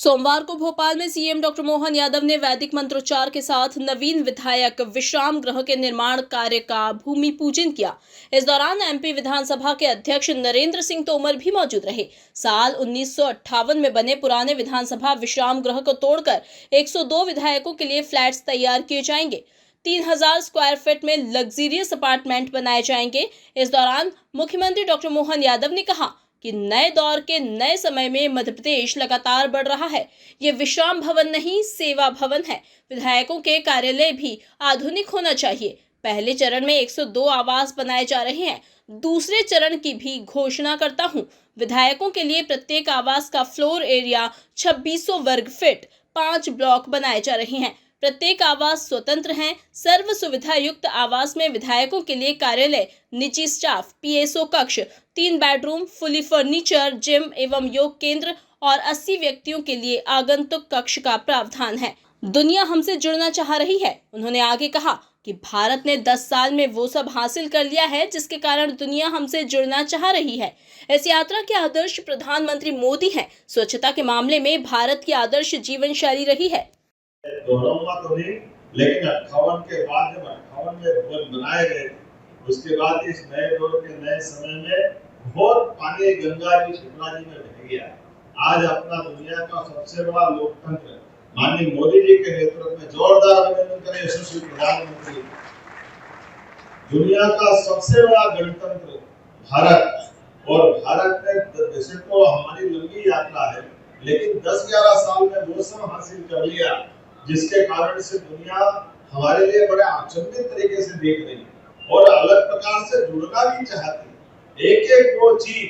सोमवार को भोपाल में सीएम डॉक्टर मोहन यादव ने वैदिक मंत्रोच्चार के साथ नवीन विधायक विश्राम गृह के निर्माण कार्य का भूमि पूजन किया। इस दौरान एमपी विधानसभा के अध्यक्ष नरेंद्र सिंह तोमर भी मौजूद रहे। साल 1958 में बने पुराने विधानसभा विश्राम गृह को तोड़कर 102 विधायकों के लिए फ्लैट्स तैयार किए जाएंगे। 3000 स्क्वायर फीट में लग्जरियस अपार्टमेंट बनाए जाएंगे। इस दौरान मुख्यमंत्री डॉक्टर मोहन यादव ने कहा कि नए दौर के नए समय में मध्य प्रदेश लगातार बढ़ रहा है। ये विश्राम भवन नहीं, सेवा भवन है। विधायकों के कार्यालय भी आधुनिक होना चाहिए। पहले चरण में 102 आवास बनाए जा रहे हैं। दूसरे चरण की भी घोषणा करता हूं। विधायकों के लिए प्रत्येक आवास का फ्लोर एरिया 2600 वर्ग फीट 5 ब्लॉक बनाए जा रहे हैं। प्रत्येक आवास स्वतंत्र हैं। सर्व सुविधा युक्त आवास में विधायकों के लिए कार्यालय, निजी स्टाफ, पीएसओ कक्ष, 3 बेडरूम, फुली फर्नीचर, जिम एवं योग केंद्र और 80 व्यक्तियों के लिए आगंतुक कक्ष का प्रावधान है। दुनिया हमसे जुड़ना चाह रही है। उन्होंने आगे कहा कि भारत ने 10 साल में वो सब हासिल कर लिया है जिसके कारण दुनिया हमसे जुड़ना चाह रही है। इस यात्रा के आदर्श प्रधानमंत्री मोदी हैं। स्वच्छता के मामले में भारत की आदर्श जीवन शैली रही है। दोहराऊंगा तो नहीं, लेकिन 58 के बाद जब 58 में भवन बनाए गए, उसके बाद इस नए दौर के नए समय में बहुत पानी गंगा जी शिमला जी में बह गया। आज अपना दुनिया का सबसे बड़ा लोकतंत्र माननीय मोदी जी के नेतृत्व में जोरदार अभिनंदन करें यशस्वी प्रधानमंत्री। दुनिया का सबसे बड़ा गणतंत्र भारत, और भारत में वैसे तो हमारी लंबी यात्रा है, लेकिन 10-11 साल में वो सब हासिल कर लिया जिसके कारण से दुनिया हमारे लिए बड़े अचंभित तरीके से देख रही है और अलग प्रकार से जुड़ना भी चाहती है। एक वो चीज,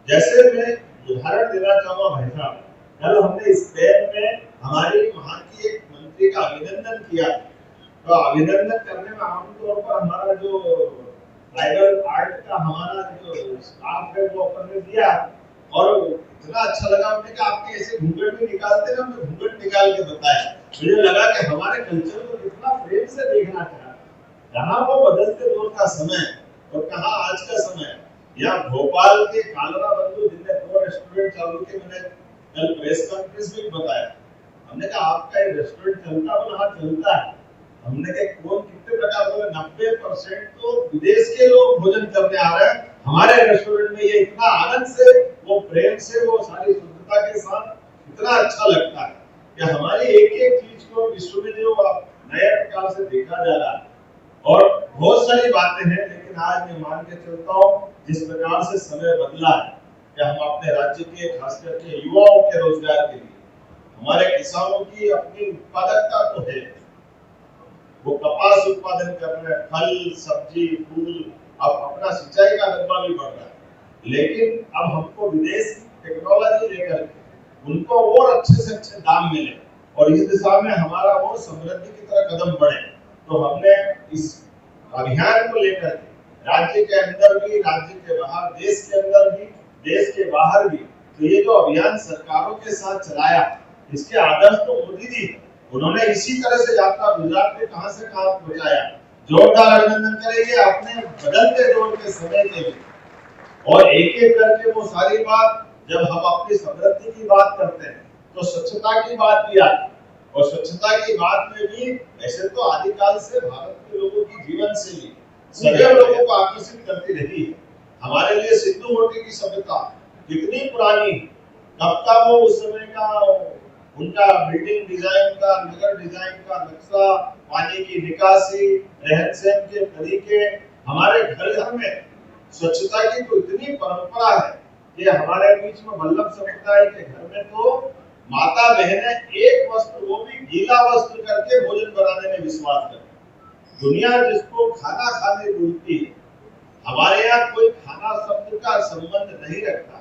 जैसे मैं उदाहरण देना चाहूंगा भाई साहब, कल हमने स्पेन में हमारी वहां की एक मंत्री का अभिनंदन किया। तो अभिनंदन करने में आमतौर पर हमारा जो ट्राइबल आर्ट का हमारा जो स्टाफ है वो अपन ने दिया, और इतना अच्छा लगा। उन्होंने कहा आपके ऐसे घूंघट भी निकालते ना, हमने घूंघट निकाल के बताया। मुझे लगा कि हमारे कल्चर को कितना प्रेम से देखना चाहिए। जहाँ वो बदलते दौर का समय और कहाँ आज का समय। या भोपाल के कालरा बंधु जिनने 2 रेस्टोरेंट चालू किए, मैंने कल प्रेस कॉन्फ्रेंस में बताया। हमने कहा आपका ये रेस्टोरेंट चलता है? हाँ चलता है। हमने कहा कौन कितने प्रकार बोले? 90% तो विदेश के लोग भोजन करने आ रहे हैं हमारे रेस्टोरेंट में। ये इतना आनंद से, वो प्रेम से, वो सारी शुद्धता के साथ इतना अच्छा लगता है कि हमारी एक चीज को विश्व में जो नए प्रकार से देखा जा रहा है। और बहुत सारी बातें हैं, लेकिन आज मैं मान के चलता हूँ जिस प्रकार से समय बदला है कि हम अपने राज्य के, खास करके युवाओं के रोजगार के लिए, हमारे किसानों की अपनी उत्पादकता तो है, वो कपास उत्पादन कर रहे हैं, फल, सब्जी, फूल, अब अपना सिंचाई का रकबा भी बढ़ रहा है। लेकिन अब हमको विदेश टेक्नोलॉजी लेकर उनको और अच्छे से अच्छे दाम मिले और इस दिशा में हमारा और समृद्धि की तरफ कदम बढ़े। तो हमने इस अभियान को लेकर राज्य के अंदर भी, राज्य के बाहर, देश के अंदर भी, देश के बाहर भी, तो ये जो अभियान सरकारों के साथ चलाया, इसके आदर्श तो मोदी जी, उन्होंने इसी तरह से यात्रा गुजरात में कहां से कहां पहुंचाया। जोरदार अभिनंदन करेंगे अपने बदलते दौर के समय के लिए। और एक एक करके वो सारी बात, जब हम अपनी समृद्धि की बात करते हैं तो स्वच्छता की बात भी आती है। और स्वच्छता की बात में भी ऐसे तो आदिकाल से भारत के लोगों की जीवन शैली सदैव लोगों को आकर्षित करती रही है। हमारे लिए सिंधु घाटी की सभ्यता कितनी पुरानी, कब का वो उस समय का उनका बिल्डिंग डिजाइन का, नगर डिजाइन का नक्शा, पानी की निकासी, रहन सहन के तरीके, हमारे घर घर में स्वच्छता की तो इतनी परंपरा है कि हमारे बीच में वल्लभ समुदाय के घर में तो माता बहनें एक वस्त्र, वो भी गीला वस्त्र करके भोजन बनाने में विश्वास करती है। दुनिया जिसको खाना खाने बोलती है, हमारे यहाँ कोई खाना शब्द का संबंध नहीं रखता।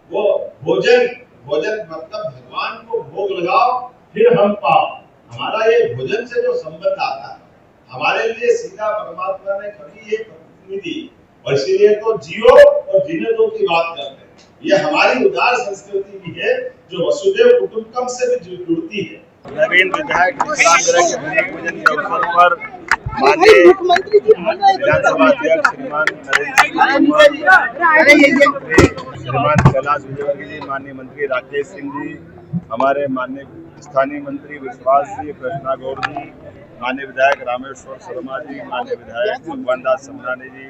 वो भोजन मतलब भगवान को भोग लगाओ फिर हम पाओ। हमारा ये भोजन से जो संबंध आता है, हमारे लिए सीधा परमात्मा ने कभी ये प्रतिनिधि दी, और इसीलिए तो जियो और जीने दो की बात करते हैं। ये हमारी उदार संस्कृति भी है जो वसुदेव कुटुंबकम से भी जुड़ती है। नवीन विधायक विश्राम गृह के भूमि पूजन के अवसर पर माननीय विधानसभा अध्यक्ष श्रीमान नरेंद्र सिंह तोमर, श्रीमान कैलाश विजयवर्गीय जी, माननीय मंत्री राकेश सिंह जी, हमारे माननीय स्थानीय मंत्री विश्वास जी, कृष्णा गौर जी, माननीय विधायक रामेश्वर शर्मा जी, माननीय विधायक भगवान दास समरानी जी,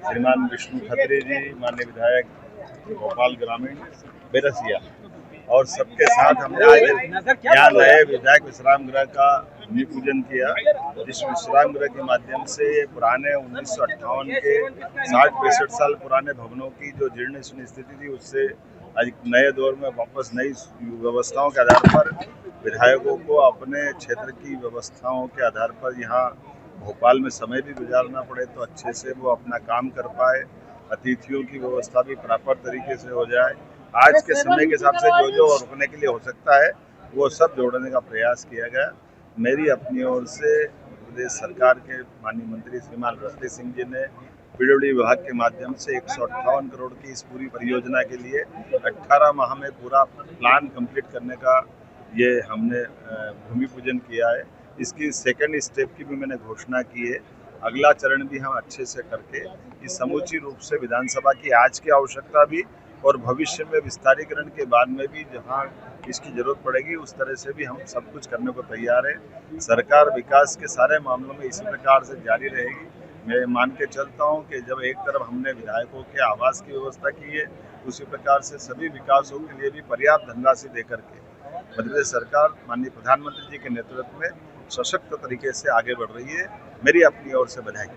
श्रीमान विष्णु खत्री जी, माननीय विधायक भोपाल ग्रामीण बेरसिया और सबके साथ हमने आज यहाँ नए विधायक विश्राम गृह का भूमि पूजन किया। जिस विश्राम गृह के माध्यम से पुराने 1958 के 60-65 साल पुराने भवनों की जो जीर्ण शीर्ण स्थिति थी उससे आज नए दौर में वापस नई व्यवस्थाओं के आधार पर विधायकों को अपने क्षेत्र की व्यवस्थाओं के आधार पर यहाँ भोपाल में समय भी गुजारना पड़े तो अच्छे से वो अपना काम कर पाए, अतिथियों की व्यवस्था भी प्रॉपर तरीके से हो जाए। आज के समय के हिसाब से जो रुकने के लिए हो सकता है वो सब जोड़ने का प्रयास किया गया। मेरी अपनी ओर से प्रदेश सरकार के माननीय मंत्री श्रीमान रस्ते सिंह जी ने पीडब्ल्यूडी विभाग के माध्यम से 158 करोड़ की इस पूरी परियोजना के लिए 18 माह में पूरा प्लान कंप्लीट करने का ये हमने भूमि पूजन किया है। इसकी सेकंड स्टेप की भी मैंने घोषणा की है। अगला चरण भी हम अच्छे से करके इस समूची रूप से विधानसभा की आज की आवश्यकता भी और भविष्य में विस्तारीकरण के बाद में भी जहां इसकी जरूरत पड़ेगी उस तरह से भी हम सब कुछ करने को तैयार है। सरकार विकास के सारे मामलों में इसी प्रकार से जारी रहेगी। मैं मान के चलता हूं कि जब एक तरफ हमने विधायकों के आवास की व्यवस्था की है उसी प्रकार से सभी विकासों के लिए भी पर्याप्त धनराशि देकर के मध्य प्रदेश सरकार माननीय प्रधानमंत्री जी के नेतृत्व में सशक्त तरीके से आगे बढ़ रही है। मेरी अपनी ओर से बधाई।